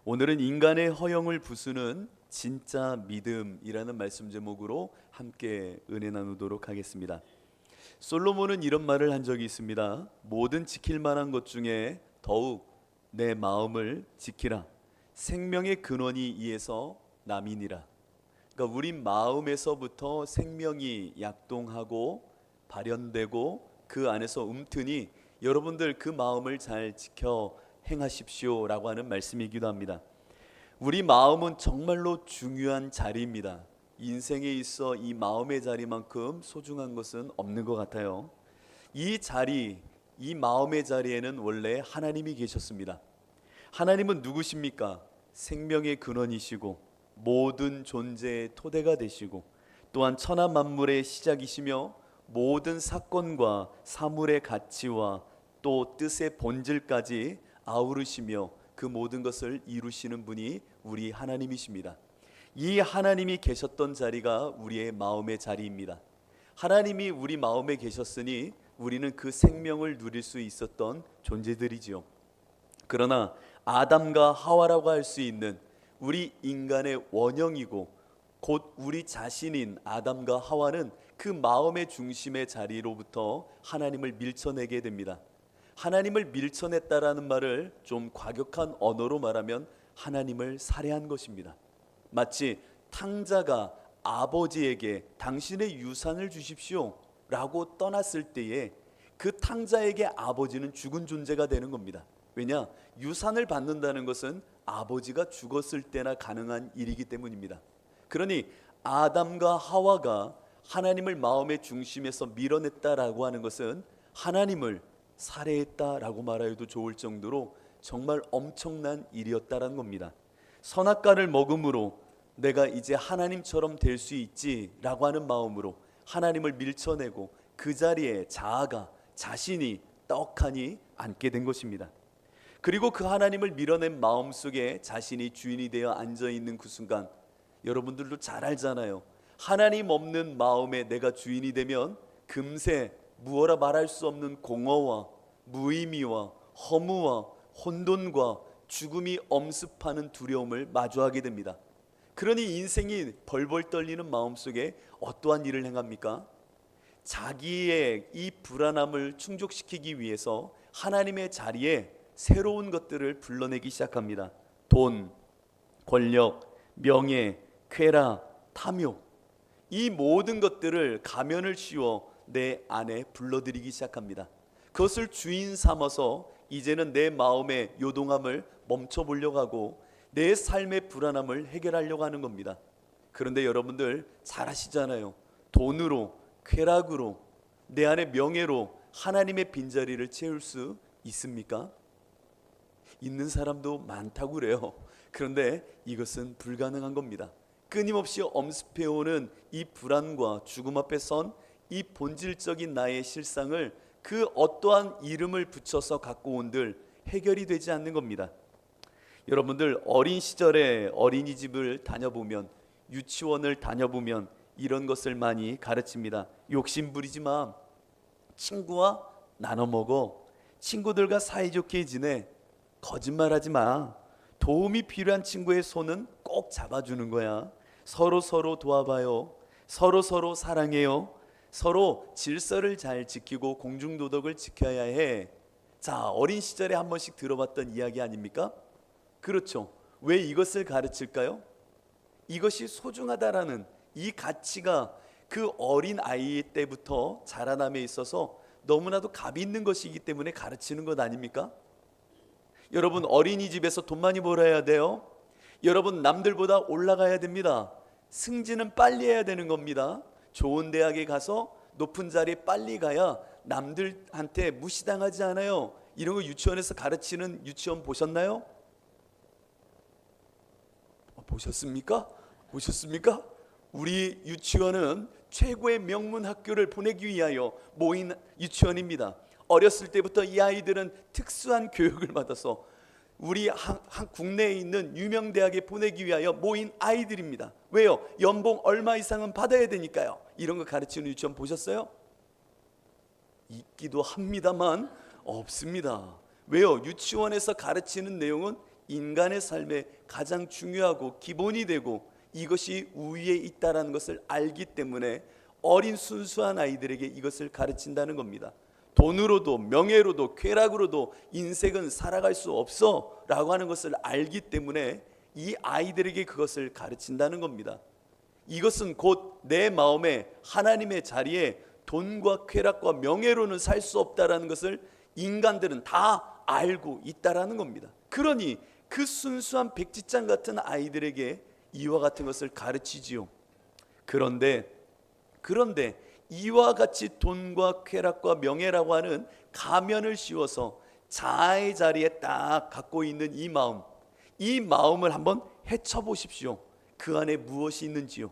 오늘은 인간의 허영을 부수는 진짜 믿음이라는 말씀 제목으로 함께 은혜 나누도록 하겠습니다. 솔로몬은 이런 말을 한 적이 있습니다. 모든 지킬 만한 것 중에 더욱 내 마음을 지키라. 생명의 근원이 이에서 남이니라. 그러니까 우리 마음에서부터 생명이 약동하고 발현되고 그 안에서 움트니 여러분들 그 마음을 잘 지켜 행하십시오 라고 하는 말씀이기도 합니다. 우리 마음은 정말로 중요한 자리입니다. 인생에 있어 이 마음의 자리만큼 소중한 것은 없는 것 같아요. 이 자리, 이 마음의 자리에는 원래 하나님이 계셨습니다. 하나님은 누구십니까? 생명의 근원이시고 모든 존재의 토대가 되시고 또한 천하 만물의 시작이시며 모든 사건과 사물의 가치와 또 뜻의 본질까지 아우르시며 그 모든 것을 이루시는 분이 우리 하나님이십니다. 이 하나님이 계셨던 자리가 우리의 마음의 자리입니다. 하나님이 우리 마음에 계셨으니 우리는 그 생명을 누릴 수 있었던 존재들이지요. 그러나 아담과 하와라고 할 수 있는 우리 인간의 원형이고 곧 우리 자신인 아담과 하와는 그 마음의 중심의 자리로부터 하나님을 밀쳐내게 됩니다. 하나님을 밀쳐냈다라는 말을 좀 과격한 언어로 말하면 하나님을 살해한 것입니다. 마치 탕자가 아버지에게 당신의 유산을 주십시오 라고 떠났을 때에 그 탕자에게 아버지는 죽은 존재가 되는 겁니다. 왜냐? 유산을 받는다는 것은 아버지가 죽었을 때나 가능한 일이기 때문입니다. 그러니 아담과 하와가 하나님을 마음의 중심에서 밀어냈다라고 하는 것은 하나님을 살해했다라고 말하여도 좋을 정도로 정말 엄청난 일이었다라는 겁니다. 선악과를 먹음으로 내가 이제 하나님처럼 될 수 있지라고 하는 마음으로 하나님을 밀쳐내고 그 자리에 자아가 자신이 떡하니 앉게 된 것입니다. 그리고 그 하나님을 밀어낸 마음속에 자신이 주인이 되어 앉아있는 그 순간 여러분들도 잘 알잖아요. 하나님 없는 마음에 내가 주인이 되면 금세 무어라 말할 수 없는 공허와 무의미와 허무와 혼돈과 죽음이 엄습하는 두려움을 마주하게 됩니다. 그러니 인생이 벌벌 떨리는 마음속에 어떠한 일을 행합니까? 자기의 이 불안함을 충족시키기 위해서 하나님의 자리에 새로운 것들을 불러내기 시작합니다. 돈, 권력, 명예, 쾌락, 탐욕, 이 모든 것들을 가면을 씌워 내 안에 불러들이기 시작합니다. 그것을 주인 삼아서 이제는 내 마음의 요동함을 멈춰보려고 하고 내 삶의 불안함을 해결하려고 하는 겁니다. 그런데 여러분들 잘 아시잖아요. 돈으로, 쾌락으로, 내 안의 명예로 하나님의 빈자리를 채울 수 있습니까? 있는 사람도 많다고 그래요. 그런데 이것은 불가능한 겁니다. 끊임없이 엄습해오는 이 불안과 죽음 앞에 선 이 본질적인 나의 실상을 그 어떠한 이름을 붙여서 갖고 온들 해결이 되지 않는 겁니다. 여러분들 어린 시절에 어린이집을 다녀보면 유치원을 다녀보면 이런 것을 많이 가르칩니다. 욕심 부리지 마. 친구와 나눠 먹어. 친구들과 사이좋게 지내. 거짓말하지 마. 도움이 필요한 친구의 손은 꼭 잡아주는 거야. 서로 도와봐요. 서로 사랑해요. 서로 질서를 잘 지키고 공중도덕을 지켜야 해. 자, 어린 시절에 한 번씩 들어봤던 이야기 아닙니까? 그렇죠. 왜 이것을 가르칠까요? 이것이 소중하다라는 이 가치가 그 어린 아이 때부터 자라남에 있어서 너무나도 값이 있는 것이기 때문에 가르치는 것 아닙니까? 여러분 어린이집에서 돈 많이 벌어야 돼요. 여러분 남들보다 올라가야 됩니다. 승진은 빨리 해야 되는 겁니다. 좋은 대학에 가서 높은 자리에 빨리 가야 남들한테 무시당하지 않아요. 이런 거 유치원에서 가르치는 유치원 보셨나요? 보셨습니까? 보셨습니까? 우리 유치원은 최고의 명문 학교를 보내기 위하여 모인 유치원입니다. 어렸을 때부터 이 아이들은 특수한 교육을 받아서 우리 국내에 있는 유명 대학에 보내기 위하여 모인 아이들입니다. 왜요? 연봉 얼마 이상은 받아야 되니까요. 이런 거 가르치는 유치원 보셨어요? 있기도 합니다만 없습니다. 왜요? 유치원에서 가르치는 내용은 인간의 삶에 가장 중요하고 기본이 되고 이것이 우위에 있다는 것을 알기 때문에 어린 순수한 아이들에게 이것을 가르친다는 겁니다. 돈으로도 명예로도 쾌락으로도 인생은 살아갈 수 없어 라고 하는 것을 알기 때문에 이 아이들에게 그것을 가르친다는 겁니다. 이것은 곧 내 마음에 하나님의 자리에 돈과 쾌락과 명예로는 살 수 없다라는 것을 인간들은 다 알고 있다라는 겁니다. 그러니 그 순수한 백지장 같은 아이들에게 이와 같은 것을 가르치지요. 그런데 이와 같이 돈과 쾌락과 명예라고 하는 가면을 씌워서 자아의 자리에 딱 갖고 있는 이 마음을 한번 헤쳐보십시오. 그 안에 무엇이 있는지요.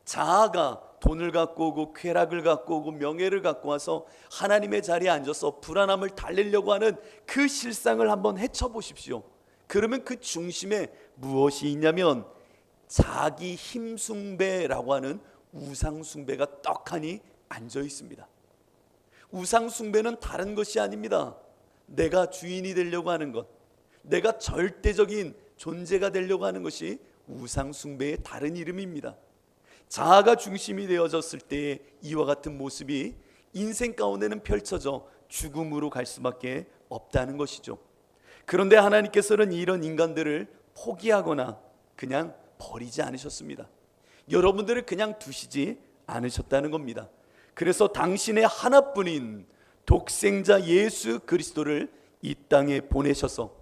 자아가 돈을 갖고 오고 쾌락을 갖고 오고 명예를 갖고 와서 하나님의 자리에 앉아서 불안함을 달래려고 하는 그 실상을 한번 헤쳐보십시오. 그러면 그 중심에 무엇이 있냐면 자기 힘 숭배라고 하는 우상 숭배가 떡하니 앉아 있습니다. 우상 숭배는 다른 것이 아닙니다. 내가 주인이 되려고 하는 것, 내가 절대적인 존재가 되려고 하는 것이 우상 숭배의 다른 이름입니다. 자아가 중심이 되어졌을 때의 이와 같은 모습이 인생 가운데는 펼쳐져 죽음으로 갈 수밖에 없다는 것이죠. 그런데 하나님께서는 이런 인간들을 포기하거나 그냥 버리지 않으셨습니다. 여러분들을 그냥 두시지 않으셨다는 겁니다. 그래서 당신의 하나뿐인 독생자 예수 그리스도를 이 땅에 보내셔서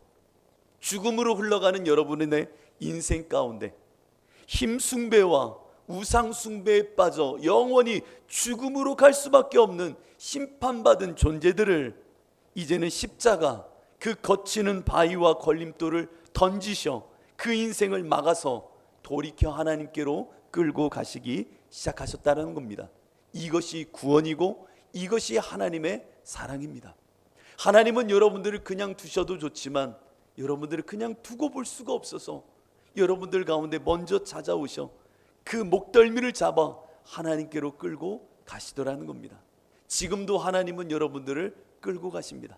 죽음으로 흘러가는 여러분의 인생 가운데 힘 숭배와 우상 숭배에 빠져 영원히 죽음으로 갈 수밖에 없는 심판받은 존재들을 이제는 십자가 그 거치는 바위와 걸림돌을 던지셔 그 인생을 막아서 돌이켜 하나님께로 끌고 가시기 시작하셨다는 겁니다. 이것이 구원이고 이것이 하나님의 사랑입니다. 하나님은 여러분들을 그냥 두셔도 좋지만 여러분들을 그냥 두고 볼 수가 없어서 여러분들 가운데 먼저 찾아오셔 그 목덜미를 잡아 하나님께로 끌고 가시더라는 겁니다. 지금도 하나님은 여러분들을 끌고 가십니다.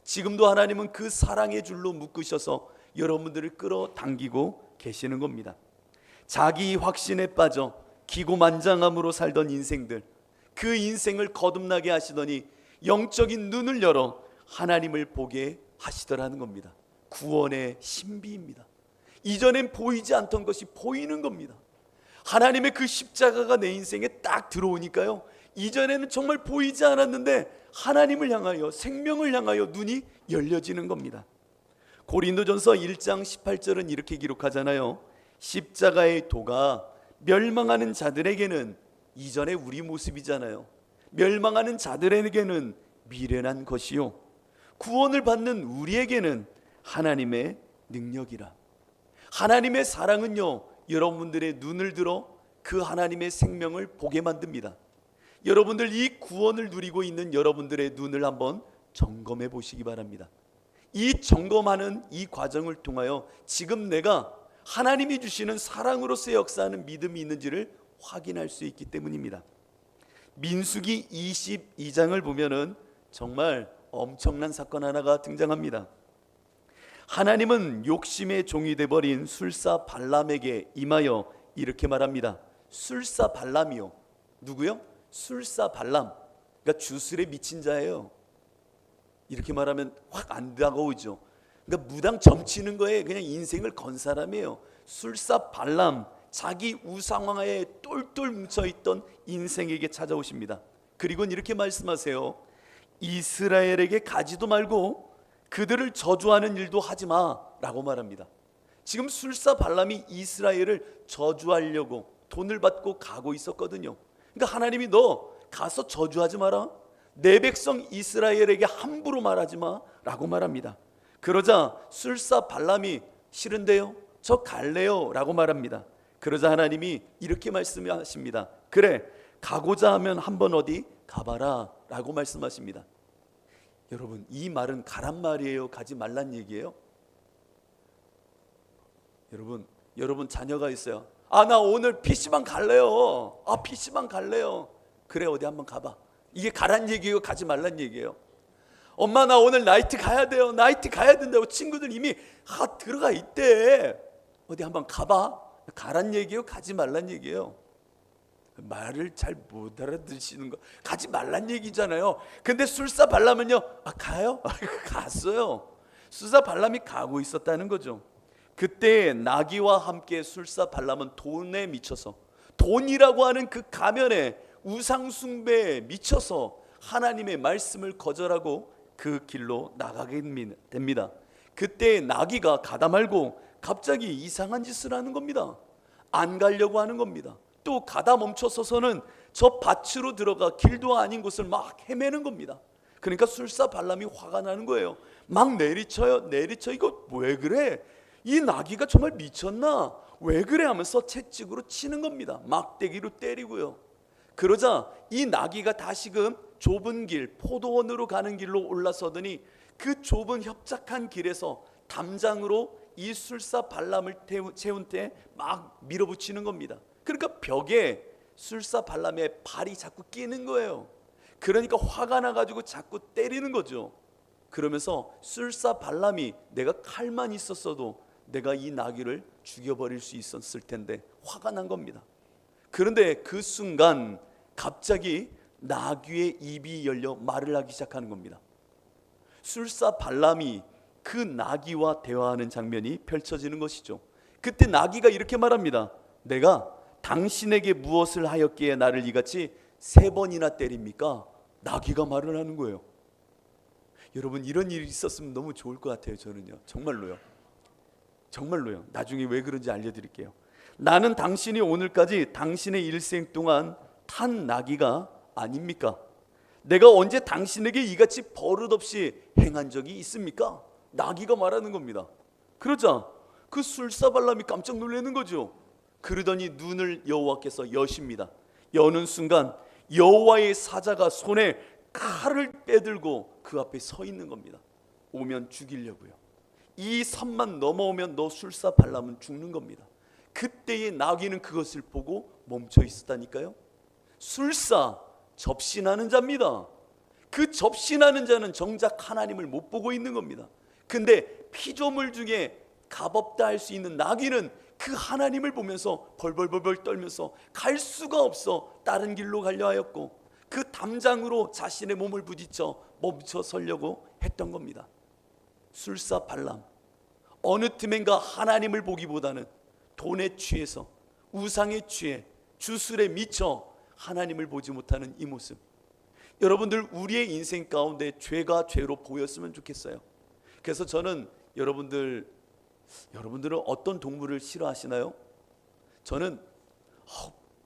지금도 하나님은 그 사랑의 줄로 묶으셔서 여러분들을 끌어당기고 계시는 겁니다. 자기 확신에 빠져 기고만장함으로 살던 인생들, 그 인생을 거듭나게 하시더니 영적인 눈을 열어 하나님을 보게 하시더라는 겁니다. 구원의 신비입니다. 이전엔 보이지 않던 것이 보이는 겁니다. 하나님의 그 십자가가 내 인생에 딱 들어오니까요, 이전에는 정말 보이지 않았는데 하나님을 향하여 생명을 향하여 눈이 열려지는 겁니다. 고린도전서 1장 18절은 이렇게 기록하잖아요. 십자가의 도가 멸망하는 자들에게는, 이전에 우리 모습이잖아요, 멸망하는 자들에게는 미련한 것이요 구원을 받는 우리에게는 하나님의 능력이라. 하나님의 사랑은요, 여러분들의 눈을 들어 그 하나님의 생명을 보게 만듭니다. 여러분들 이 구원을 누리고 있는 여러분들의 눈을 한번 점검해 보시기 바랍니다. 이 점검하는 이 과정을 통하여 지금 내가 하나님이 주시는 사랑으로서 역사하는 믿음이 있는지를 확인할 수 있기 때문입니다. 민수기 22장을 보면은 정말 엄청난 사건 하나가 등장합니다. 하나님은 욕심의 종이 되어버린 술사 발람에게 임하여 이렇게 말합니다. 술사 발람이요. 누구요? 술사 발람. 그러니까 주술에 미친 자예요. 이렇게 말하면 확 안 다가오죠. 그러니까 무당 점치는 거에 그냥 인생을 건 사람이에요. 술사 발람, 자기 우상화에 똘똘 뭉쳐있던 인생에게 찾아오십니다. 그리고 이렇게 말씀하세요. 이스라엘에게 가지도 말고 그들을 저주하는 일도 하지마 라고 말합니다. 지금 술사 발람이 이스라엘을 저주하려고 돈을 받고 가고 있었거든요. 그러니까 하나님이 너 가서 저주하지 마라, 내 백성 이스라엘에게 함부로 말하지 마 라고 말합니다. 그러자 술사 발람이 싫은데요, 저 갈래요 라고 말합니다. 그러자 하나님이 이렇게 말씀하십니다. 그래, 가고자 하면 한번 어디 가봐라 라고 말씀하십니다. 여러분, 이 말은 가란 말이에요, 가지 말란 얘기예요? 여러분 자녀가 있어요. 나 오늘 PC방 갈래요. PC방 갈래요. 그래, 어디 한번 가봐. 이게 가란 얘기예요, 가지 말란 얘기예요? 엄마 나 오늘 나이트 가야 돼요. 나이트 가야 된다고 친구들 이미 들어가 있대. 어디 한번 가봐. 가란 얘기예요? 가지 말란 얘기예요? 말을 잘 못 알아들으시는 거. 가지 말란 얘기잖아요. 근데 술사발람은요, 가요? 갔어요. 술사발람이 가고 있었다는 거죠. 그때 나귀와 함께 술사발람은 돈에 미쳐서, 돈이라고 하는 그 가면에 우상숭배에 미쳐서 하나님의 말씀을 거절하고 그 길로 나가게 됩니다. 그때 나귀가 가다 말고 갑자기 이상한 짓을 하는 겁니다. 안 가려고 하는 겁니다. 또 가다 멈춰서서는 저 밭으로 들어가 길도 아닌 곳을 막 헤매는 겁니다. 그러니까 술사발람이 화가 나는 거예요. 막 내리쳐요. 내리쳐. 이거 왜 그래? 이 나귀가 정말 미쳤나? 왜 그래? 하면서 채찍으로 치는 겁니다. 막대기로 때리고요. 그러자 이 나귀가 다시금 좁은 길, 포도원으로 가는 길로 올라서더니 그 좁은 협착한 길에서 담장으로 이 술사발람을 채운 때 막 밀어붙이는 겁니다. 그러니까 벽에 술사발람의 발이 자꾸 끼는 거예요. 그러니까 화가 나가지고 자꾸 때리는 거죠. 그러면서 술사발람이 내가 칼만 있었어도 내가 이 나귀를 죽여버릴 수 있었을 텐데 화가 난 겁니다. 그런데 그 순간 갑자기 나귀의 입이 열려 말을 하기 시작하는 겁니다. 술사발람이 그 나귀와 대화하는 장면이 펼쳐지는 것이죠. 그때 나귀가 이렇게 말합니다. 내가 당신에게 무엇을 하였기에 나를 이같이 3번이나 때립니까? 나귀가 말을 하는 거예요. 여러분 이런 일이 있었으면 너무 좋을 것 같아요. 저는요, 정말로요. 정말로요. 나중에 왜 그런지 알려드릴게요. 나는 당신이 오늘까지 당신의 일생 동안 탄 나귀가 아닙니까? 내가 언제 당신에게 이같이 버릇없이 행한 적이 있습니까? 나귀가 말하는 겁니다. 그러자 그 술사발람이 깜짝 놀라는 거죠. 그러더니 눈을 여호와께서 여십니다. 여는 순간 여호와의 사자가 손에 칼을 빼들고 그 앞에 서 있는 겁니다. 오면 죽이려고요. 이 산만 넘어오면 너 술사발람은 죽는 겁니다. 그때의 나귀는 그것을 보고 멈춰 있었다니까요. 술사, 접신하는 자입니다. 그 접신하는 자는 정작 하나님을 못 보고 있는 겁니다. 근데 피조물 중에 값없다 할 수 있는 나귀는 그 하나님을 보면서 벌벌벌벌 떨면서 갈 수가 없어 다른 길로 가려 하였고 그 담장으로 자신의 몸을 부딪혀 멈춰 서려고 했던 겁니다. 술사발람, 어느 틈엔가 하나님을 보기보다는 돈에 취해서 우상에 취해 주술에 미쳐 하나님을 보지 못하는 이 모습. 여러분들 우리의 인생 가운데 죄가 죄로 보였으면 좋겠어요. 그래서 저는 여러분들은 어떤 동물을 싫어하시나요? 저는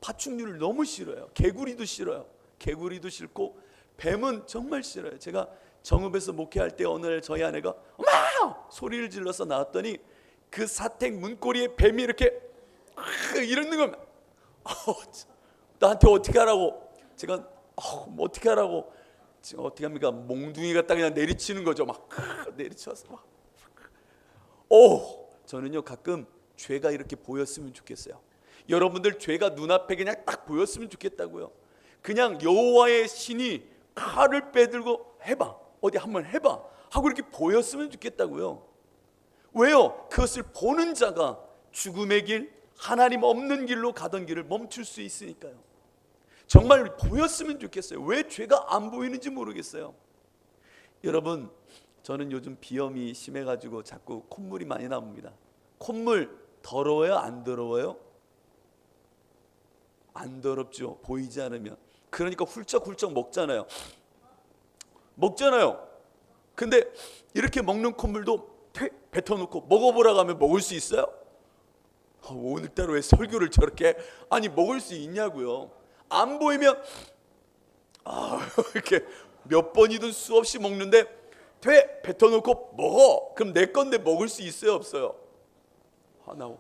파충류를 너무 싫어요. 개구리도 싫어요. 개구리도 싫고 뱀은 정말 싫어요. 제가 정읍에서 목회할 때 어느 날 저희 아내가 엄마! 소리를 질러서 나왔더니 그 사택 문고리에 뱀이 이렇게 이러는 겁니다. 나한테 어떻게 하라고? 제가 뭐 어떻게 하라고? 지금 어떻게 합니까? 몽둥이가 딱 그냥 내리치는 거죠. 막 내리쳐서 막. 저는요 가끔 죄가 이렇게 보였으면 좋겠어요. 여러분들 죄가 눈앞에 그냥 딱 보였으면 좋겠다고요. 그냥 여호와의 신이 칼을 빼들고 해봐, 어디 한번 해봐 하고 이렇게 보였으면 좋겠다고요. 왜요? 그것을 보는 자가 죽음의 길, 하나님 없는 길로 가던 길을 멈출 수 있으니까요. 정말 보였으면 좋겠어요. 왜 죄가 안 보이는지 모르겠어요. 여러분, 저는 요즘 비염이 심해가지고 자꾸 콧물이 많이 나옵니다. 콧물 더러워요? 안 더러워요? 안 더럽죠. 보이지 않으면. 그러니까 훌쩍훌쩍 먹잖아요. 근데 이렇게 먹는 콧물도 뱉어놓고 먹어보라고 하면 먹을 수 있어요? 오늘따라 왜 설교를 저렇게 먹을 수 있냐고요. 안 보이면 이렇게 몇 번이든 수없이 먹는데 뱉어놓고 먹어. 그럼 내 건데 먹을 수 있어요, 없어요? 나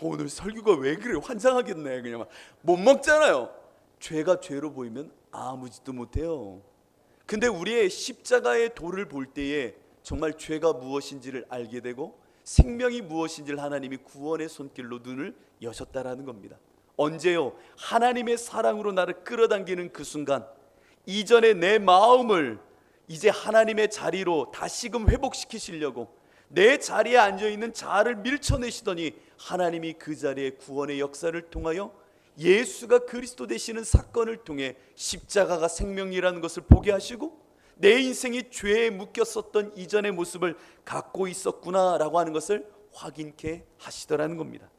오늘 설교가 왜 그래? 환장하겠네. 그냥 못 먹잖아요. 죄가 죄로 보이면 아무 짓도 못해요. 근데 우리의 십자가의 도를 볼 때에 정말 죄가 무엇인지를 알게 되고 생명이 무엇인지를 하나님이 구원의 손길로 눈을 여셨다라는 겁니다. 언제요? 하나님의 사랑으로 나를 끌어당기는 그 순간, 이전에 내 마음을 이제 하나님의 자리로 다시금 회복시키시려고 내 자리에 앉아있는 자아를 밀쳐내시더니 하나님이 그 자리에 구원의 역사를 통하여 예수가 그리스도 되시는 사건을 통해 십자가가 생명이라는 것을 보게 하시고 내 인생이 죄에 묶였었던 이전의 모습을 갖고 있었구나라고 하는 것을 확인케 하시더라는 겁니다.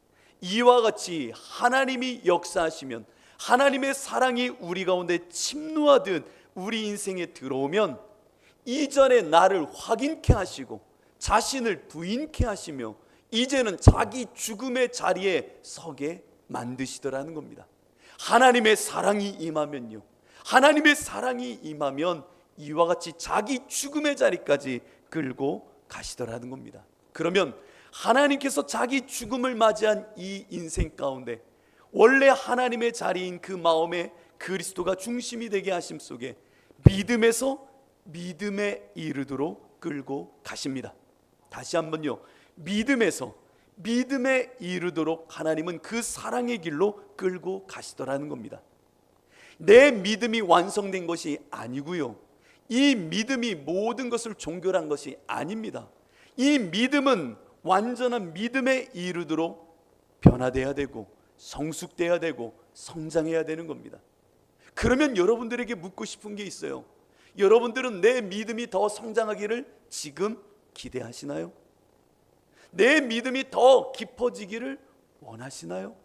이와 같이 하나님이 역사하시면, 하나님의 사랑이 우리 가운데 침노하듯 우리 인생에 들어오면 이전의 나를 확인케 하시고 자신을 부인케 하시며 이제는 자기 죽음의 자리에 서게 만드시더라는 겁니다. 하나님의 사랑이 임하면요, 하나님의 사랑이 임하면 이와 같이 자기 죽음의 자리까지 끌고 가시더라는 겁니다. 그러면 하나님께서 자기 죽음을 맞이한 이 인생 가운데 원래 하나님의 자리인 그 마음에 그리스도가 중심이 되게 하심 속에 믿음에서 믿음에 이르도록 끌고 가십니다. 다시 한번요, 믿음에서 믿음에 이르도록 하나님은 그 사랑의 길로 끌고 가시더라는 겁니다. 내 믿음이 완성된 것이 아니고요, 이 믿음이 모든 것을 종결한 것이 아닙니다. 이 믿음은 완전한 믿음에 이르도록 변화돼야 되고 성숙돼야 되고 성장해야 되는 겁니다. 그러면 여러분들에게 묻고 싶은 게 있어요. 여러분들은 내 믿음이 더 성장하기를 지금 기대하시나요? 내 믿음이 더 깊어지기를 원하시나요?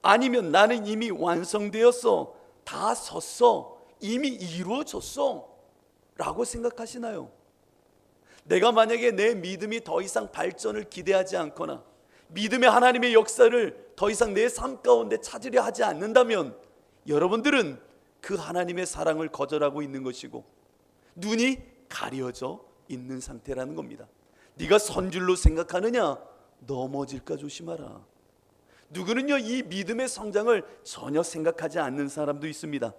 아니면 나는 이미 완성되었어, 다 섰어, 이미 이루어졌어 라고 생각하시나요? 내가 만약에 내 믿음이 더 이상 발전을 기대하지 않거나 믿음의 하나님의 역사를 더 이상 내 삶 가운데 찾으려 하지 않는다면 여러분들은 그 하나님의 사랑을 거절하고 있는 것이고 눈이 가려져 있는 상태라는 겁니다. 네가 선 줄로 생각하느냐? 넘어질까 조심하라. 누구는요, 이 믿음의 성장을 전혀 생각하지 않는 사람도 있습니다.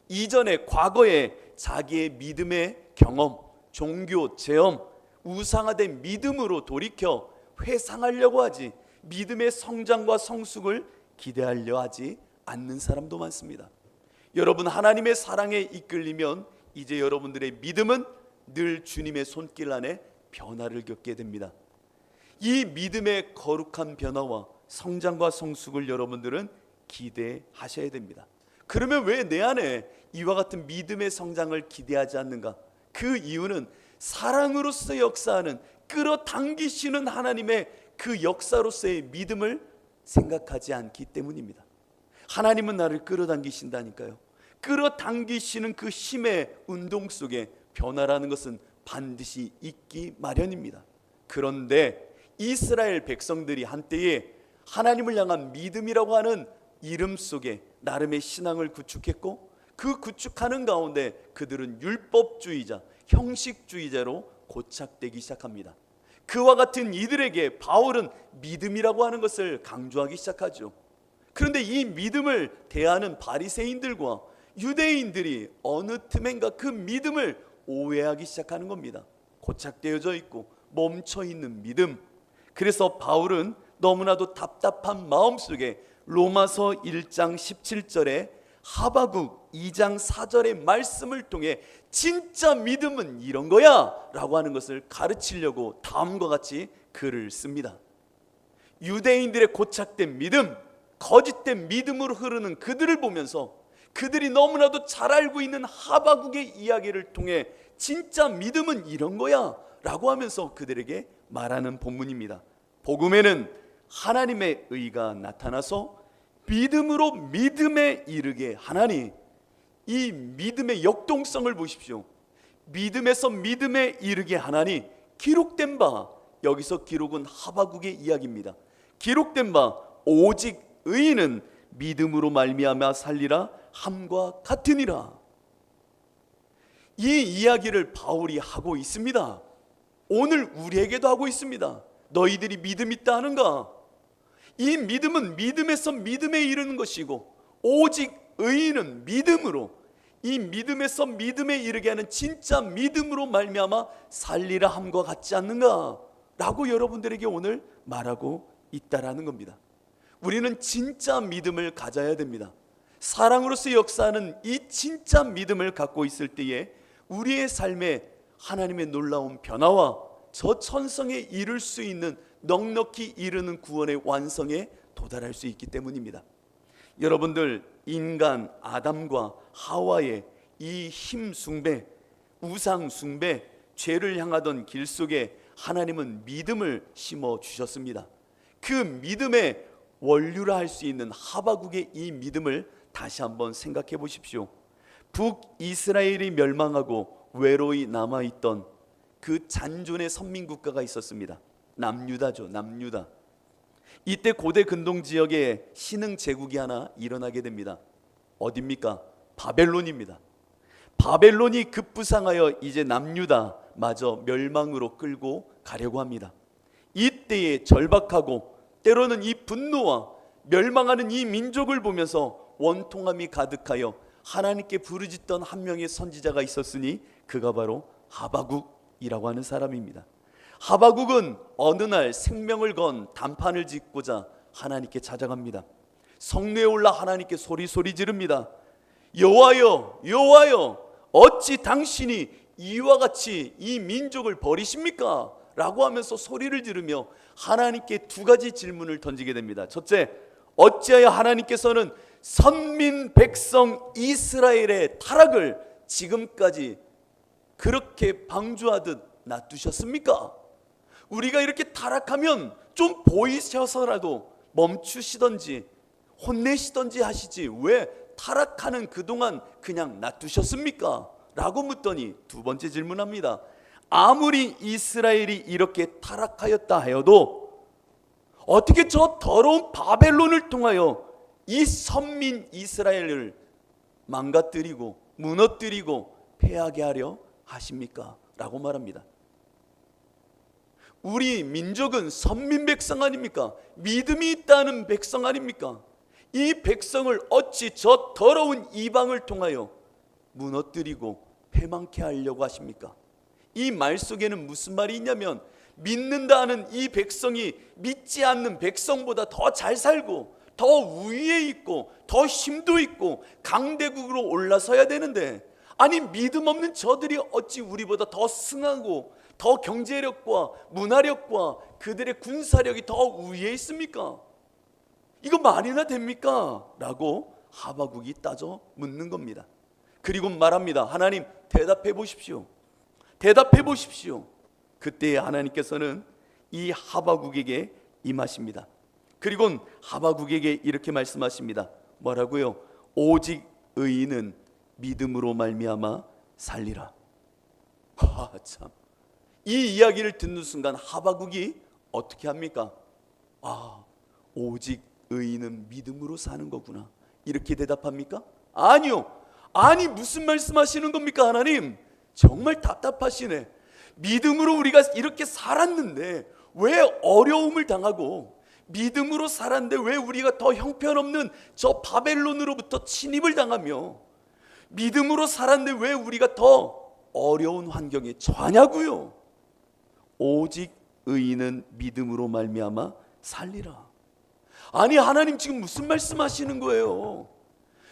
이전에 과거에 자기의 믿음의 경험, 종교, 체험, 우상화된 믿음으로 돌이켜 회상하려고 하지 믿음의 성장과 성숙을 기대하려 하지 않는 사람도 많습니다. 여러분, 하나님의 사랑에 이끌리면 이제 여러분들의 믿음은 늘 주님의 손길 안에 변화를 겪게 됩니다. 이 믿음의 거룩한 변화와 성장과 성숙을 여러분들은 기대하셔야 됩니다. 그러면 왜 내 안에 이와 같은 믿음의 성장을 기대하지 않는가? 그 이유는 사랑으로서 역사하는, 끌어당기시는 하나님의 그 역사로서의 믿음을 생각하지 않기 때문입니다. 하나님은 나를 끌어당기신다니까요. 끌어당기시는 그 힘의 운동 속에 변화라는 것은 반드시 있기 마련입니다. 그런데 이스라엘 백성들이 한때에 하나님을 향한 믿음이라고 하는 이름 속에 나름의 신앙을 구축했고 그 구축하는 가운데 그들은 율법주의자, 형식주의자로 고착되기 시작합니다. 그와 같은 이들에게 바울은 믿음이라고 하는 것을 강조하기 시작하죠. 그런데 이 믿음을 대하는 바리새인들과 유대인들이 어느 틈엔가 그 믿음을 오해하기 시작하는 겁니다. 고착되어져 있고 멈춰 있는 믿음. 그래서 바울은 너무나도 답답한 마음속에 로마서 1장 17절에 하바국 2장 4절의 말씀을 통해 진짜 믿음은 이런 거야 라고 하는 것을 가르치려고 다음과 같이 글을 씁니다. 유대인들의 고착된 믿음, 거짓된 믿음으로 흐르는 그들을 보면서 그들이 너무나도 잘 알고 있는 하바국의 이야기를 통해 진짜 믿음은 이런 거야 라고 하면서 그들에게 말하는 본문입니다. 복음에는 하나님의 의가 나타나서 믿음으로 믿음에 이르게 하나니, 이 믿음의 역동성을 보십시오. 믿음에서 믿음에 이르게 하나니 기록된 바, 여기서 기록은 하바국의 이야기입니다. 기록된 바 오직 의인은 믿음으로 말미암아 살리라 함과 같으니라. 이 이야기를 바울이 하고 있습니다. 오늘 우리에게도 하고 있습니다. 너희들이 믿음 있다 하는가? 이 믿음은 믿음에서 믿음에 이르는 것이고 오직 의인은 믿음으로, 이 믿음에서 믿음에 이르게 하는 진짜 믿음으로 말미암아 살리라 함과 같지 않는가? 라고 여러분들에게 오늘 말하고 있다라는 겁니다. 우리는 진짜 믿음을 가져야 됩니다. 사랑으로서 역사하는 이 진짜 믿음을 갖고 있을 때에 우리의 삶에 하나님의 놀라운 변화와 저 천성에 이룰 수 있는 넉넉히 이르는 구원의 완성에 도달할 수 있기 때문입니다. 여러분들, 인간 아담과 하와의 이 힘 숭배, 우상 숭배, 죄를 향하던 길 속에 하나님은 믿음을 심어 주셨습니다. 그 믿음의 원류라 할 수 있는 하바국의 이 믿음을 다시 한번 생각해 보십시오. 북이스라엘이 멸망하고 외로이 남아있던 그 잔존의 선민국가가 있었습니다. 남유다죠. 남유다. 이때 고대 근동 지역에 신흥 제국이 하나 일어나게 됩니다. 어디입니까? 바벨론입니다. 바벨론이 급부상하여 이제 남유다마저 멸망으로 끌고 가려고 합니다. 이때에 절박하고 때로는 이 분노와 멸망하는 이 민족을 보면서 원통함이 가득하여 하나님께 부르짖던 한 명의 선지자가 있었으니 그가 바로 하바국이라고 하는 사람입니다. 하바국은 어느 날 생명을 건 단판을 짓고자 하나님께 찾아갑니다. 성내에 올라 하나님께 소리 지릅니다. 여호와여, 여호와여, 어찌 당신이 이와 같이 이 민족을 버리십니까? 라고 하면서 소리를 지르며 하나님께 두 가지 질문을 던지게 됩니다. 첫째, 어찌하여 하나님께서는 선민 백성 이스라엘의 타락을 지금까지 그렇게 방주하듯 놔두셨습니까? 우리가 이렇게 타락하면 좀 보이셔서라도 멈추시던지 혼내시던지 하시지 왜 타락하는 그동안 그냥 놔두셨습니까? 라고 묻더니 두 번째 질문합니다. 아무리 이스라엘이 이렇게 타락하였다 하여도 어떻게 저 더러운 바벨론을 통하여 이 선민 이스라엘을 망가뜨리고 무너뜨리고 패하게 하려 하십니까? 라고 말합니다. 우리 민족은 선민 백성 아닙니까? 믿음이 있다는 백성 아닙니까? 이 백성을 어찌 저 더러운 이방을 통하여 무너뜨리고 패망케 하려고 하십니까? 이 말 속에는 무슨 말이 있냐면 믿는다 하는 이 백성이 믿지 않는 백성보다 더 잘 살고 더 우위에 있고 더 힘도 있고 강대국으로 올라서야 되는데, 아니 믿음 없는 저들이 어찌 우리보다 더 승하고 더 경제력과 문화력과 그들의 군사력이 더 우위에 있습니까? 이거 말이나 됩니까? 라고 하바국이 따져 묻는 겁니다. 그리고 말합니다. 하나님, 대답해 보십시오. 대답해 보십시오. 그때 하나님께서는 이 하바국에게 임하십니다. 그리고 하바국에게 이렇게 말씀하십니다. 뭐라고요? 오직 의인은 믿음으로 말미암아 살리라. 참, 이 이야기를 듣는 순간 하바국이 어떻게 합니까? 오직 의인은 믿음으로 사는 거구나, 이렇게 대답합니까? 아니요. 아니 무슨 말씀하시는 겁니까? 하나님 정말 답답하시네. 믿음으로 우리가 이렇게 살았는데 왜 어려움을 당하고, 믿음으로 살았는데 왜 우리가 더 형편없는 저 바벨론으로부터 침입을 당하며, 믿음으로 살았는데 왜 우리가 더 어려운 환경에 처하냐고요. 오직 의인은 믿음으로 말미암아 살리라. 아니 하나님 지금 무슨 말씀하시는 거예요?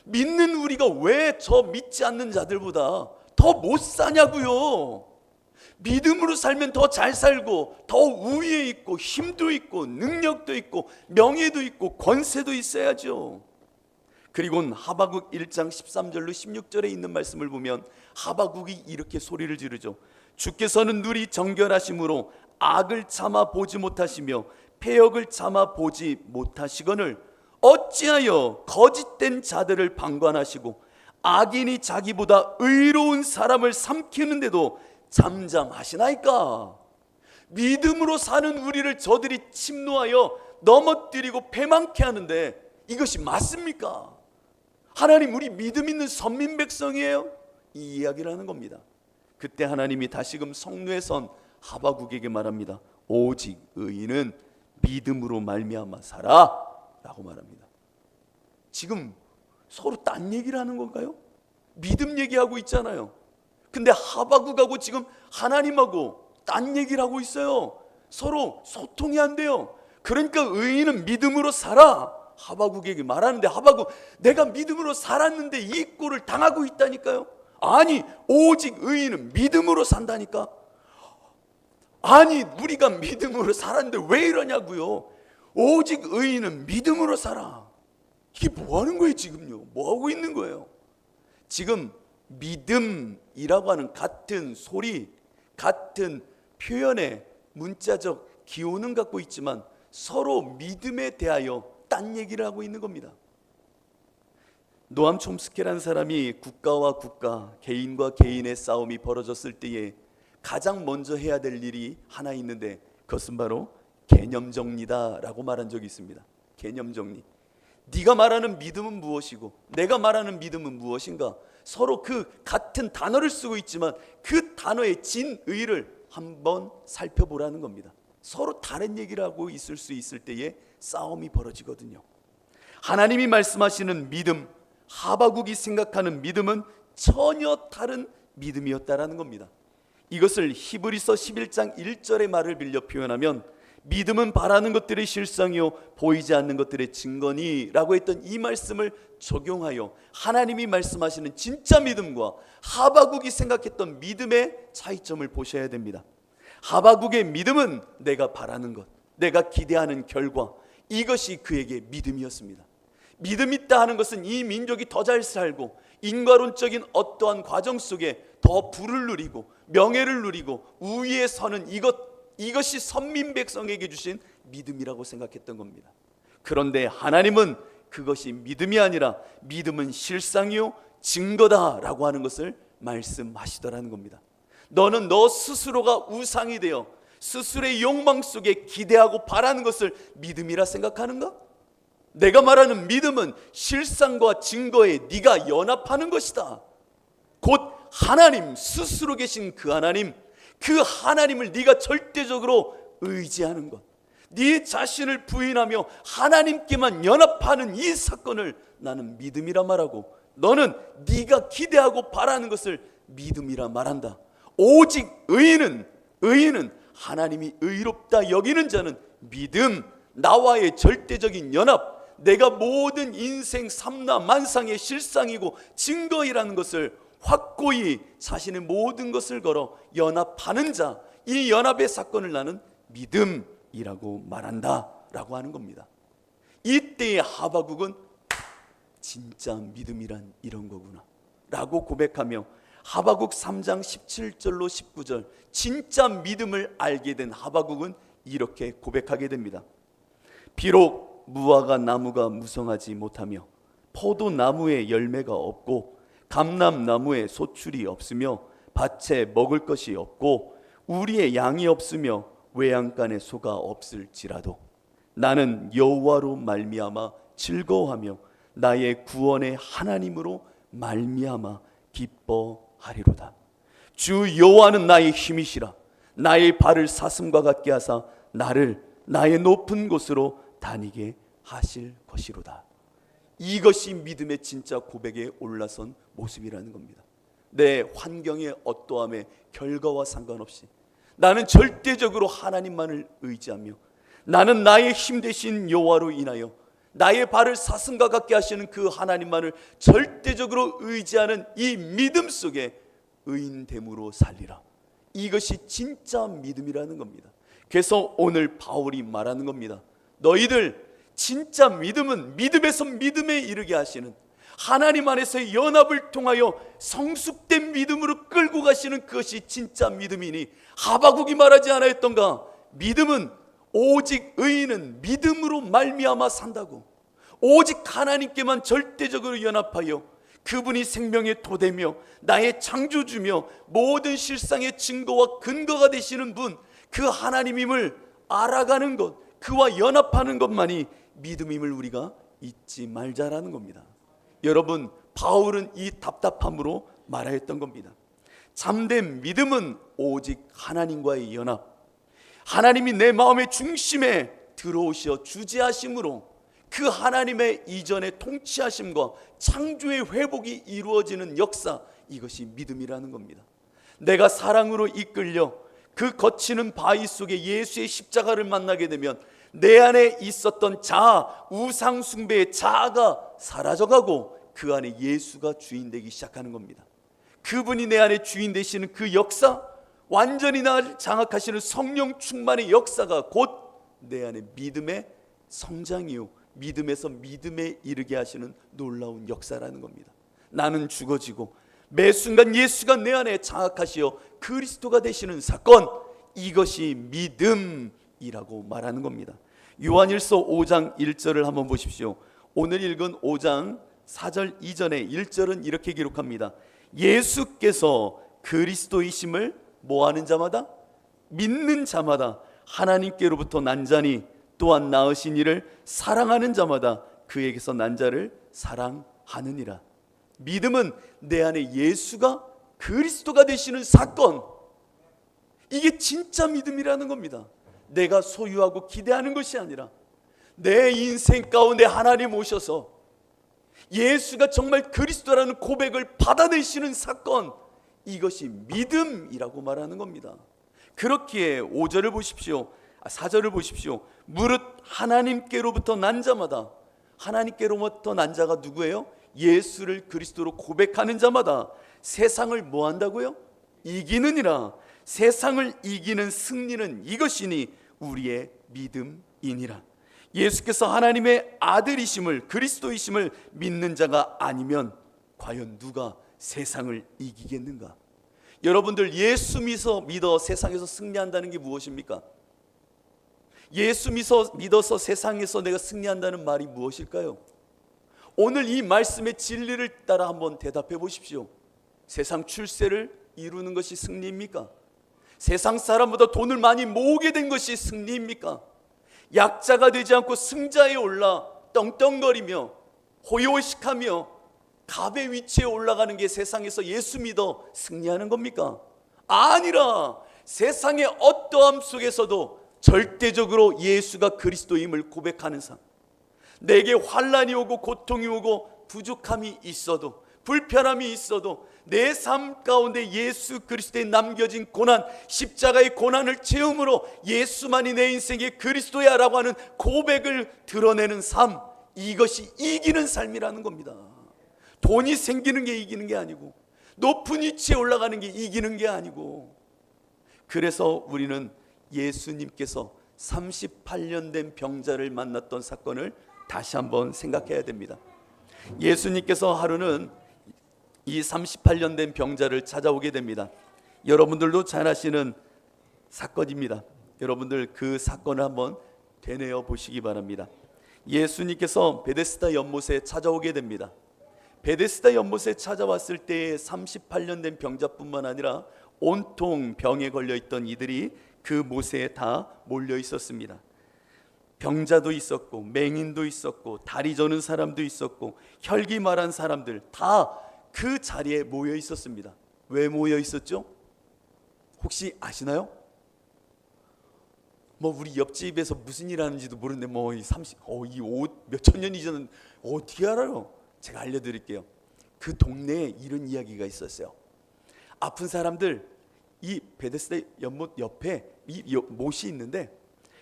믿는 우리가 왜 저 믿지 않는 자들보다 더 못 사냐고요. 믿음으로 살면 더 잘 살고 더 우위에 있고 힘도 있고 능력도 있고 명예도 있고 권세도 있어야죠. 그리고 하바국 1장 13절로 16절에 있는 말씀을 보면 하바국이 이렇게 소리를 지르죠. 주께서는 눈이 정결하심으로 악을 참아 보지 못하시며 패역을 참아 보지 못하시거늘 어찌하여 거짓된 자들을 방관하시고 악인이 자기보다 의로운 사람을 삼키는데도 잠잠하시나이까? 믿음으로 사는 우리를 저들이 침노하여 넘어뜨리고 패망케 하는데 이것이 맞습니까? 하나님 우리 믿음 있는 선민 백성이에요? 이 이야기를 하는 겁니다. 그때 하나님이 다시금 성루에 선 하바국에게 말합니다. 오직 의인은 믿음으로 말미암아 살아 라고 말합니다. 지금 서로 딴 얘기를 하는 건가요? 믿음 얘기하고 있잖아요. 근데 하바국하고 지금 하나님하고 딴 얘기를 하고 있어요. 서로 소통이 안 돼요. 그러니까 의인은 믿음으로 살아 하바국에게 말하는데, 하바국 내가 믿음으로 살았는데 이 꼴을 당하고 있다니까요. 아니, 오직 의인은 믿음으로 산다니까. 아니, 우리가 믿음으로 살았는데 왜 이러냐고요. 오직 의인은 믿음으로 살아. 이게 뭐 하는 거예요 지금요? 뭐 하고 있는 거예요? 지금 믿음이라고 하는 같은 소리, 같은 표현의 문자적 기호는 갖고 있지만 서로 믿음에 대하여 딴 얘기를 하고 있는 겁니다. 노암 촘스키라는 사람이 국가와 국가, 개인과 개인의 싸움이 벌어졌을 때에 가장 먼저 해야 될 일이 하나 있는데 그것은 바로 개념 정리다라고 말한 적이 있습니다. 개념 정리. 네가 말하는 믿음은 무엇이고 내가 말하는 믿음은 무엇인가? 서로 그 같은 단어를 쓰고 있지만 그 단어의 진의를 한번 살펴보라는 겁니다. 서로 다른 얘기를 하고 있을 수 있을 때에 싸움이 벌어지거든요. 하나님이 말씀하시는 믿음, 하바국이 생각하는 믿음은 전혀 다른 믿음이었다라는 겁니다. 이것을 히브리서 11장 1절의 말을 빌려 표현하면 믿음은 바라는 것들의 실상이요 보이지 않는 것들의 증거니 라고 했던 이 말씀을 적용하여 하나님이 말씀하시는 진짜 믿음과 하바국이 생각했던 믿음의 차이점을 보셔야 됩니다. 하바국의 믿음은 내가 바라는 것, 내가 기대하는 결과, 이것이 그에게 믿음이었습니다. 믿음 있다 하는 것은 이 민족이 더 잘 살고 인과론적인 어떠한 과정 속에 더 부를 누리고 명예를 누리고 우위에 서는 이것이 선민 백성에게 주신 믿음이라고 생각했던 겁니다. 그런데 하나님은 그것이 믿음이 아니라 믿음은 실상이요 증거다라고 하는 것을 말씀하시더라는 겁니다. 너는 너 스스로가 우상이 되어 스스로의 욕망 속에 기대하고 바라는 것을 믿음이라 생각하는가? 내가 말하는 믿음은 실상과 증거에 네가 연합하는 것이다. 곧 하나님 스스로 계신 그 하나님을 네가 절대적으로 의지하는 것, 네 자신을 부인하며 하나님께만 연합하는 이 사건을 나는 믿음이라 말하고 너는 네가 기대하고 바라는 것을 믿음이라 말한다. 오직 의인은 하나님이 의롭다 여기는 자는 믿음, 나와의 절대적인 연합, 내가 모든 인생 삼라 만상의 실상이고 증거이라는 것을 확고히 자신의 모든 것을 걸어 연합하는 자, 이 연합의 사건을 나는 믿음이라고 말한다 라고 하는 겁니다. 이때의 하바국은 진짜 믿음이란 이런 거구나 라고 고백하며 하바국 3장 17절로 19절 진짜 믿음을 알게 된 하바국은 이렇게 고백하게 됩니다. 비록 무화과 나무가 무성하지 못하며 포도나무에 열매가 없고 감람나무에 소출이 없으며 밭에 먹을 것이 없고 우리의 양이 없으며 외양간에 소가 없을지라도 나는 여호와로 말미암아 즐거워하며 나의 구원의 하나님으로 말미암아 기뻐하리로다. 주 여호와는 나의 힘이시라. 나의 발을 사슴과 같게 하사 나를 나의 높은 곳으로 다니게 하실 것이로다. 이것이 믿음의 진짜 고백에 올라선 모습이라는 겁니다. 내 환경의 어떠함의 결과와 상관없이 나는 절대적으로 하나님만을 의지하며 나는 나의 힘 되신 여호와로 인하여 나의 발을 사슴과 같게 하시는 그 하나님만을 절대적으로 의지하는 이 믿음 속에 의인됨으로 살리라. 이것이 진짜 믿음이라는 겁니다. 그래서 오늘 바울이 말하는 겁니다. 너희들 진짜 믿음은 믿음에서 믿음에 이르게 하시는 하나님 안에서의 연합을 통하여 성숙된 믿음으로 끌고 가시는 그것이 진짜 믿음이니 하바국이 말하지 않았던가? 믿음은 오직 의인은 믿음으로 말미암아 산다고. 오직 하나님께만 절대적으로 연합하여 그분이 생명의 토대며 나의 창조주며 모든 실상의 증거와 근거가 되시는 분, 그 하나님임을 알아가는 것, 그와 연합하는 것만이 믿음임을 우리가 잊지 말자라는 겁니다. 여러분, 바울은 이 답답함으로 말하였던 겁니다. 참된 믿음은 오직 하나님과의 연합, 하나님이 내 마음의 중심에 들어오시어 주재하심으로 그 하나님의 이전의 통치하심과 창조의 회복이 이루어지는 역사, 이것이 믿음이라는 겁니다. 내가 사랑으로 이끌려 그 거치는 바위 속에 예수의 십자가를 만나게 되면 내 안에 있었던 자아, 우상 숭배의 자아가 사라져가고 그 안에 예수가 주인 되기 시작하는 겁니다. 그분이 내 안에 주인 되시는 그 역사, 완전히 나를 장악하시는 성령 충만의 역사가 곧 내 안에 믿음의 성장이요, 믿음에서 믿음에 이르게 하시는 놀라운 역사라는 겁니다. 나는 죽어지고 매 순간 예수가 내 안에 장악하시어 그리스도가 되시는 사건, 이것이 믿음이라고 말하는 겁니다. 요한일서 5장 1절을 한번 보십시오. 오늘 읽은 5장 4절 이전에 1절은 이렇게 기록합니다. 예수께서 그리스도이심을 뭐하는 자마다? 믿는 자마다 하나님께로부터 난 자니 또한 낳으신 이를 사랑하는 자마다 그에게서 난 자를 사랑하느니라. 믿음은 내 안에 예수가 그리스도가 되시는 사건, 이게 진짜 믿음이라는 겁니다. 내가 소유하고 기대하는 것이 아니라 내 인생 가운데 하나님 오셔서 예수가 정말 그리스도라는 고백을 받아내시는 사건, 이것이 믿음이라고 말하는 겁니다. 그렇기에 5절을 보십시오. 4절을 보십시오. 무릇 하나님께로부터 난 자마다, 하나님께로부터 난 자가 누구예요? 예수를 그리스도로 고백하는 자마다 세상을 뭐 한다고요? 이기느니라. 세상을 이기는 승리는 이것이니 우리의 믿음이니라. 예수께서 하나님의 아들이심을, 그리스도이심을 믿는 자가 아니면 과연 누가 세상을 이기겠는가? 여러분들, 예수 믿어 세상에서 승리한다는 게 무엇입니까? 예수 믿어서 세상에서 내가 승리한다는 말이 무엇일까요? 오늘 이 말씀의 진리를 따라 한번 대답해 보십시오. 세상 출세를 이루는 것이 승리입니까? 세상 사람보다 돈을 많이 모으게 된 것이 승리입니까? 약자가 되지 않고 승자에 올라 떵떵거리며 호요식하며 갑의 위치에 올라가는 게 세상에서 예수 믿어 승리하는 겁니까? 아니라 세상의 어떠함 속에서도 절대적으로 예수가 그리스도임을 고백하는 삶, 내게 환난이 오고 고통이 오고 부족함이 있어도, 불편함이 있어도 내 삶 가운데 예수 그리스도에 남겨진 고난, 십자가의 고난을 체험으로 예수만이 내 인생의 그리스도야 라고 하는 고백을 드러내는 삶, 이것이 이기는 삶이라는 겁니다. 돈이 생기는 게 이기는 게 아니고, 높은 위치에 올라가는 게 이기는 게 아니고, 그래서 우리는 예수님께서 38년 된 병자를 만났던 사건을 다시 한번 생각해야 됩니다. 예수님께서 하루는 이 38년 된 병자를 찾아오게 됩니다. 여러분들도 잘 아시는 사건입니다. 여러분들 그 사건을 한번 되뇌어 보시기 바랍니다. 예수님께서 베데스다 연못에 찾아오게 됩니다. 베데스다 연못에 찾아왔을 때 38년 된 병자뿐만 아니라 온통 병에 걸려있던 이들이 그 못에 다 몰려 있었습니다. 병자도 있었고 맹인도 있었고 다리 저는 사람도 있었고 혈기 말한 사람들 다 그 자리에 모여 있었습니다. 왜 모여 있었죠? 혹시 아시나요? 우리 옆집에서 무슨 일 하는지도 모르는데 이 옷 몇천 년 이전은 어떻게 알아요? 제가 알려드릴게요. 그 동네에 이런 이야기가 있었어요. 아픈 사람들, 이 베데스다 연못 옆에 이 못이 있는데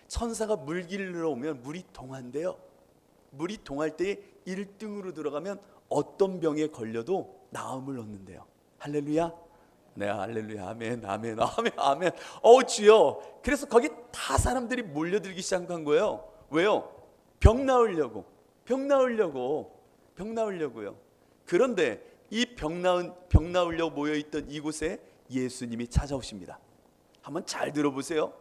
천사가 물 길러 오면 물이 동한대요. 물이 동할 때 1등으로 들어가면 어떤 병에 걸려도 나음을 얻는데요. 할렐루야. 네, 할렐루야. 아멘, 아멘, 아멘, 아멘. 주여. 그래서 거기 다 사람들이 몰려들기 시작한 거예요. 왜요? 병 나으려고요. 그런데 이 병 나으려고 모여있던 이곳에 예수님이 찾아오십니다. 한번 잘 들어보세요.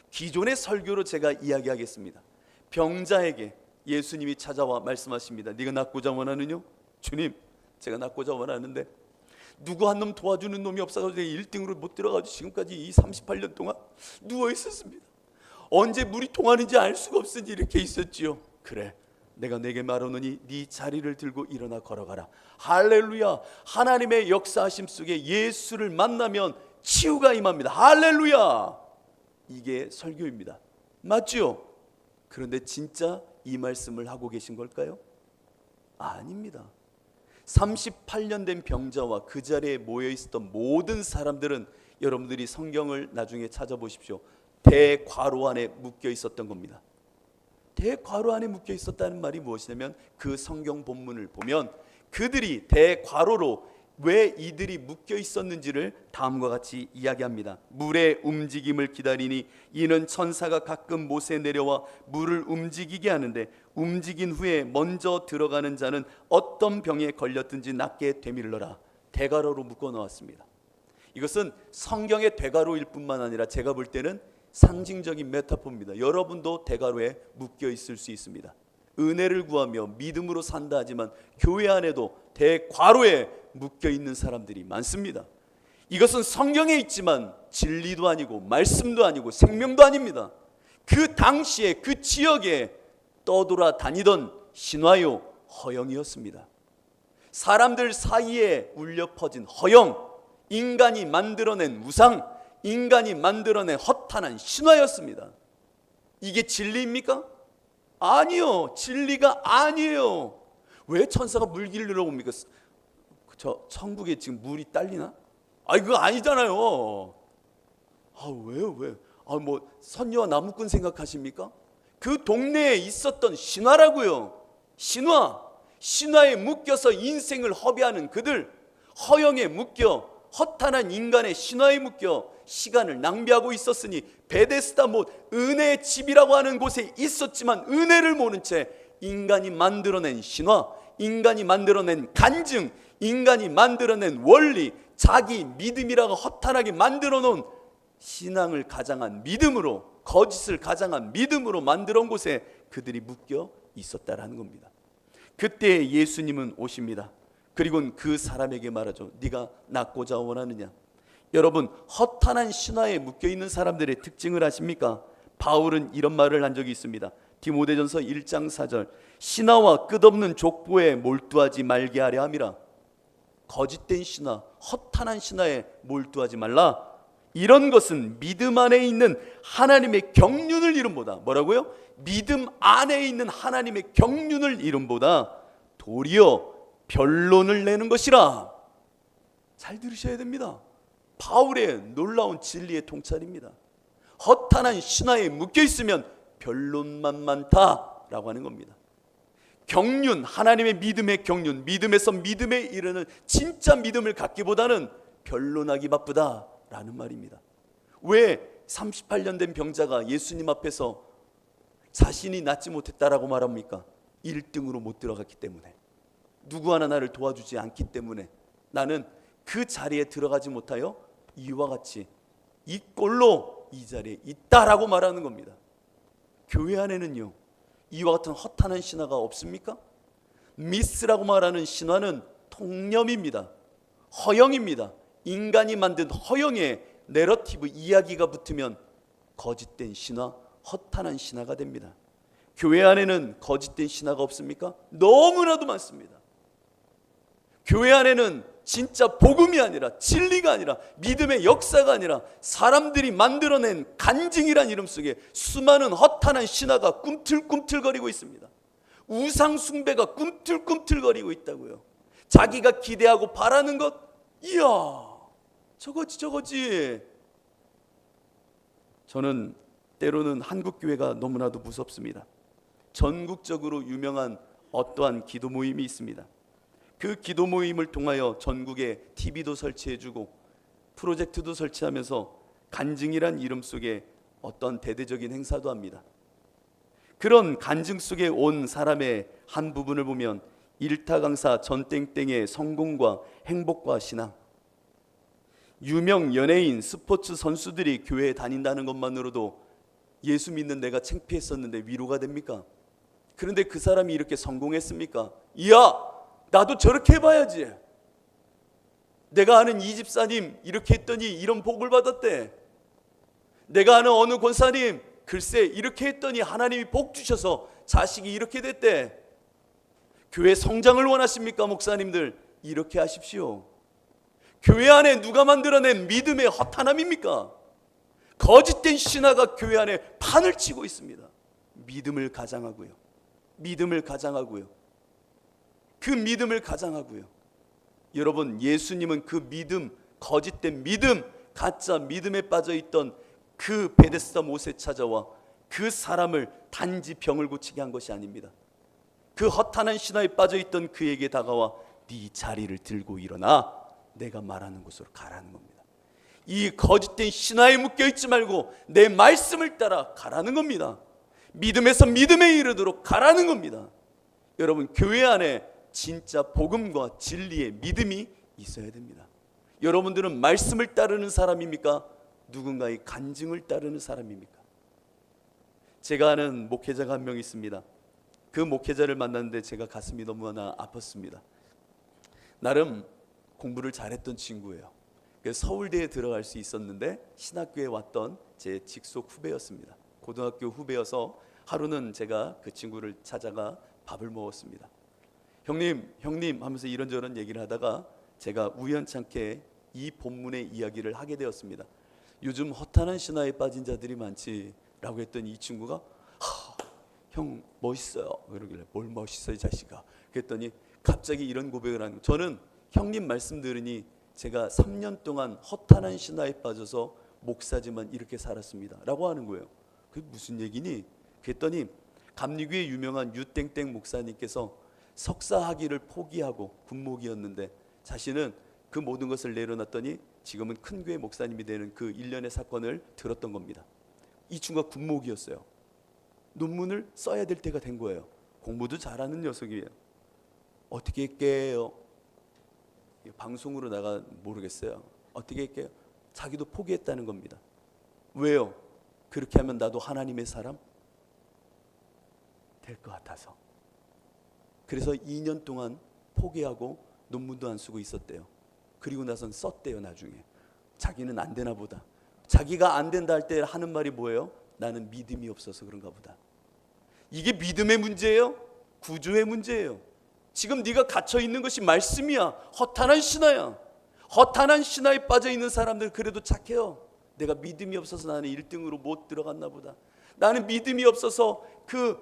기존의 설교로 제가 이야기하겠습니다. 병자에게 예수님이 찾아와 말씀하십니다. 네가 낫고자 원하느냐? 주님, 제가 낫고자 원하는데 누구 한 놈 도와주는 놈이 없어서 1등으로 못 들어가지고 지금까지 이 38년 동안 누워 있었습니다. 언제 물이 통하는지 알 수가 없으니 이렇게 있었지요. 그래, 내가 내게 말하노니 네 자리를 들고 일어나 걸어가라. 할렐루야. 하나님의 역사하심 속에 예수를 만나면 치유가 임합니다. 할렐루야. 이게 설교입니다. 맞죠? 그런데 진짜 이 말씀을 하고 계신 걸까요? 아닙니다. 38년 된 병자와 그 자리에 모여 있었던 모든 사람들은 여러분들이 성경을 나중에 찾아보십시오. 대과로 안에 묶여 있었던 겁니다. 대과로 안에 묶여 있었다는 말이 무엇이냐면 그 성경 본문을 보면 그들이 대과로로 왜 이들이 묶여 있었는지를 다음과 같이 이야기합니다. 물의 움직임을 기다리니 이는 천사가 가끔 못에 내려와 물을 움직이게 하는데 움직인 후에 먼저 들어가는 자는 어떤 병에 걸렸든지 낫게 되밀러라. 대가로로 묶어 놓았습니다. 이것은 성경의 대가로일 뿐만 아니라 제가 볼 때는 상징적인 메타포입니다. 여러분도 대가로에 묶여 있을 수 있습니다. 은혜를 구하며 믿음으로 산다 하지만 교회 안에도 대과로에 묶여 있는 사람들이 많습니다. 이것은 성경에 있지만 진리도 아니고 말씀도 아니고 생명도 아닙니다. 그 당시에 그 지역에 떠돌아 다니던 신화요 허영이었습니다. 사람들 사이에 울려 퍼진 허영, 인간이 만들어낸 우상, 인간이 만들어낸 허탄한 신화였습니다. 이게 진리입니까? 아니요, 진리가 아니에요. 왜 천사가 물 길르러 옵니까? 저 천국에 지금 물이 딸리나? 그거 아니잖아요. 왜요? 뭐 선녀와 나무꾼 생각하십니까? 그 동네에 있었던 신화라고요. 신화에 묶여서 인생을 허비하는 그들, 허영에 묶여 허탄한 인간의 신화에 묶여 시간을 낭비하고 있었으니 베데스다 못 은혜의 집이라고 하는 곳에 있었지만 은혜를 모른 채 인간이 만들어낸 신화, 인간이 만들어낸 간증, 인간이 만들어낸 원리, 자기 믿음이라고 허탄하게 만들어 놓은 신앙을 가장한 믿음으로, 거짓을 가장한 믿음으로 만들어 온 곳에 그들이 묶여 있었다라는 겁니다. 그때 예수님은 오십니다. 그리고는 그 사람에게 말하죠. 네가 낫고자 원하느냐? 여러분, 허탄한 신화에 묶여 있는 사람들의 특징을 아십니까? 바울은 이런 말을 한 적이 있습니다. 디모데전서 1장 4절, 신화와 끝없는 족보에 몰두하지 말게 하려 함이라. 거짓된 신화, 허탄한 신화에 몰두하지 말라. 이런 것은 믿음 안에 있는 하나님의 경륜을 이름보다, 뭐라고요? 믿음 안에 있는 하나님의 경륜을 이름보다 도리어 변론을 내는 것이라. 잘 들으셔야 됩니다. 바울의 놀라운 진리의 통찰입니다. 허탄한 신화에 묶여 있으면 변론만 많다라고 하는 겁니다. 경륜, 하나님의 믿음의 경륜, 믿음에서 믿음에 이르는 진짜 믿음을 갖기보다는 변론하기 바쁘다라는 말입니다. 왜 38년 된 병자가 예수님 앞에서 자신이 낫지 못했다라고 말합니까? 1등으로 못 들어갔기 때문에, 누구 하나 나를 도와주지 않기 때문에 나는 그 자리에 들어가지 못하여 이와 같이 이 꼴로 이 자리에 있다라고 말하는 겁니다. 교회 안에는요, 이와 같은 허탄한 신화가 없습니까? 미스라고 말하는 신화는 통념입니다. 허영입니다. 인간이 만든 허영에 내러티브, 이야기가 붙으면 거짓된 신화, 허탄한 신화가 됩니다. 교회 안에는 거짓된 신화가 없습니까? 너무나도 많습니다. 교회 안에는 진짜 복음이 아니라, 진리가 아니라, 믿음의 역사가 아니라 사람들이 만들어낸 간증이란 이름 속에 수많은 허탄한 신화가 꿈틀꿈틀거리고 있습니다. 우상 숭배가 꿈틀꿈틀거리고 있다고요. 자기가 기대하고 바라는 것, 이야, 저거지. 저는 때로는 한국 교회가 너무나도 무섭습니다. 전국적으로 유명한 어떠한 기도 모임이 있습니다. 그 기도 모임을 통하여 전국에 TV도 설치해주고 프로젝트도 설치하면서 간증이란 이름 속에 어떤 대대적인 행사도 합니다. 그런 간증 속에 온 사람의 한 부분을 보면 일타 강사 전땡땡의 성공과 행복과 신앙, 유명 연예인, 스포츠 선수들이 교회에 다닌다는 것만으로도 예수 믿는 내가 창피했었는데 위로가 됩니까? 그런데 그 사람이 이렇게 성공했습니까? 이야, 나도 저렇게 해봐야지. 내가 아는 이 집사님 이렇게 했더니 이런 복을 받았대. 내가 아는 어느 권사님 글쎄 이렇게 했더니 하나님이 복 주셔서 자식이 이렇게 됐대. 교회 성장을 원하십니까? 목사님들, 이렇게 하십시오. 교회 안에 누가 만들어낸 믿음의 허탄함입니까? 거짓된 신화가 교회 안에 판을 치고 있습니다. 믿음을 가장하고요. 그 믿음을 가장하고요. 여러분, 예수님은 그 믿음, 거짓된 믿음, 가짜 믿음에 빠져있던 그 베데스다 못에 찾아와 그 사람을 단지 병을 고치게 한 것이 아닙니다. 그 허탄한 신화에 빠져있던 그에게 다가와 네 자리를 들고 일어나 내가 말하는 곳으로 가라는 겁니다. 이 거짓된 신화에 묶여있지 말고 내 말씀을 따라 가라는 겁니다. 믿음에서 믿음에 이르도록 가라는 겁니다. 여러분, 교회 안에 진짜 복음과 진리의 믿음이 있어야 됩니다. 여러분들은 말씀을 따르는 사람입니까? 누군가의 간증을 따르는 사람입니까? 제가 아는 목회자가 한 명 있습니다. 그 목회자를 만났는데 제가 가슴이 너무나 아팠습니다. 나름 공부를 잘했던 친구예요. 서울대에 들어갈 수 있었는데 신학교에 왔던 제 직속 후배였습니다. 고등학교 후배여서 하루는 제가 그 친구를 찾아가 밥을 먹었습니다. 형님 하면서 이런저런 얘기를 하다가 제가 우연찮게 이 본문의 이야기를 하게 되었습니다. 요즘 허탄한 신화에 빠진 자들이 많지 라고 했더니 이 친구가 형 멋있어요. 그러길래 뭘 멋있어 이 자식아. 그랬더니 갑자기 이런 고백을 하는 거예요. 저는 형님 말씀 들으니 제가 3년 동안 허탄한 신화에 빠져서 목사지만 이렇게 살았습니다 라고 하는 거예요. 그게 무슨 얘기니? 그랬더니 감리교의 유명한 유땡땡 목사님께서 석사학위를 포기하고 군목이었는데 자신은 그 모든 것을 내려놨더니 지금은 큰 교회 목사님이 되는 그 일련의 사건을 들었던 겁니다. 이 친구가 군목이었어요. 논문을 써야 될 때가 된 거예요. 공부도 잘하는 녀석이에요. 어떻게 깨요? 방송으로 나가 모르겠어요. 어떻게 깨요? 자기도 포기했다는 겁니다. 왜요? 그렇게 하면 나도 하나님의 사람 될 것 같아서. 그래서 2년 동안 포기하고 논문도 안 쓰고 있었대요. 그리고 나선 썼대요. 나중에 자기는 안 되나 보다. 자기가 안 된다 할 때 하는 말이 뭐예요? 나는 믿음이 없어서 그런가 보다. 이게 믿음의 문제예요? 구조의 문제예요. 지금 네가 갇혀 있는 것이 말씀이야. 허탄한 신화야. 허탄한 신화에 빠져 있는 사람들 그래도 착해요. 내가 믿음이 없어서 나는 1등으로 못 들어갔나 보다. 나는 믿음이 없어서 그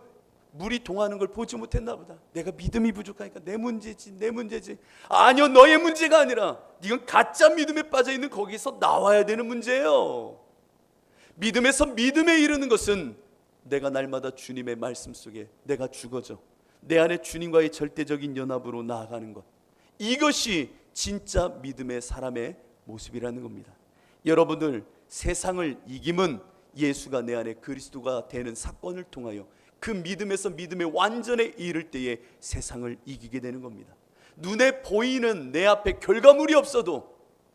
물이 동하는 걸 보지 못했나 보다. 내가 믿음이 부족하니까 내 문제지. 아니요, 너의 문제가 아니라 네가 가짜 믿음에 빠져 있는 거기서 나와야 되는 문제예요. 믿음에서 믿음에 이르는 것은 내가 날마다 주님의 말씀 속에 내가 죽어져 내 안에 주님과의 절대적인 연합으로 나아가는 것, 이것이 진짜 믿음의 사람의 모습이라는 겁니다. 여러분들, 세상을 이김은 예수가 내 안에 그리스도가 되는 사건을 통하여 그 믿음에서 믿음의 완전에 이를 때에 세상을 이기게 되는 겁니다. 눈에 보이는 내 앞에 결과물이 없어도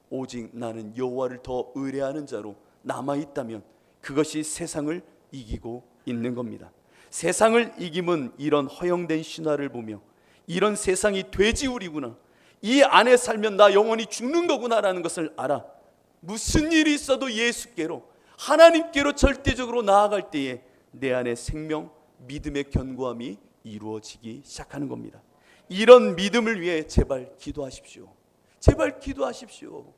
오직 나는 여호와를 더 의뢰하는 자로 남아있다면 그것이 세상을 이기고 있는 겁니다. 세상을 이김은 이런 허영된 신화를 보며 이런 세상이 돼지우리구나, 이 안에 살면 나 영원히 죽는 거구나라는 것을 알아. 무슨 일이 있어도 예수께로, 하나님께로 절대적으로 나아갈 때에 내 안에 생명, 믿음의 견고함이 이루어지기 시작하는 겁니다. 이런 믿음을 위해 제발 기도하십시오. 제발 기도하십시오.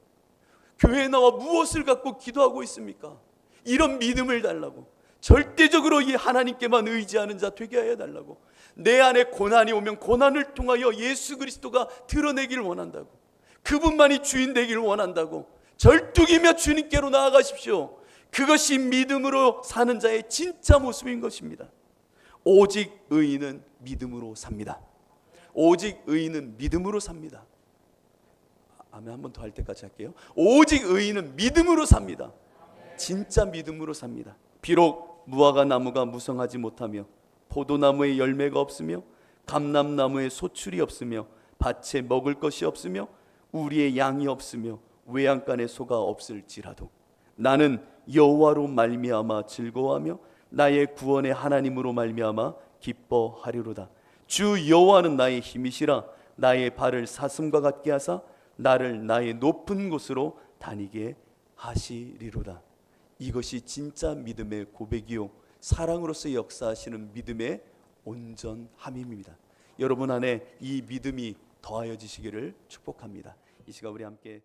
교회에 나와 무엇을 갖고 기도하고 있습니까? 이런 믿음을 달라고, 절대적으로 이 하나님께만 의지하는 자 되게 하여 달라고, 내 안에 고난이 오면 고난을 통하여 예수 그리스도가 드러내기를 원한다고, 그분만이 주인 되기를 원한다고 절뚝이며 주님께로 나아가십시오. 그것이 믿음으로 사는 자의 진짜 모습인 것입니다. 오직 의인은 믿음으로 삽니다. 오직 의인은 믿음으로 삽니다. 아멘. 한 번 더 할 때까지 할게요. 오직 의인은 믿음으로 삽니다. 진짜 믿음으로 삽니다. 비록 무화과 나무가 무성하지 못하며 포도나무에 열매가 없으며 감람나무에 소출이 없으며 밭에 먹을 것이 없으며 우리의 양이 없으며 외양간에 소가 없을지라도 나는 여호와로 말미암아 즐거워하며 나의 구원의 하나님으로 말미암아 기뻐하리로다. 주 여호와는 나의 힘이시라. 나의 발을 사슴과 같게 하사 나를 나의 높은 곳으로 다니게 하시리로다. 이것이 진짜 믿음의 고백이요, 사랑으로서 역사하시는 믿음의 온전함입니다. 여러분 안에 이 믿음이 더하여지시기를 축복합니다. 이 시간 우리 함께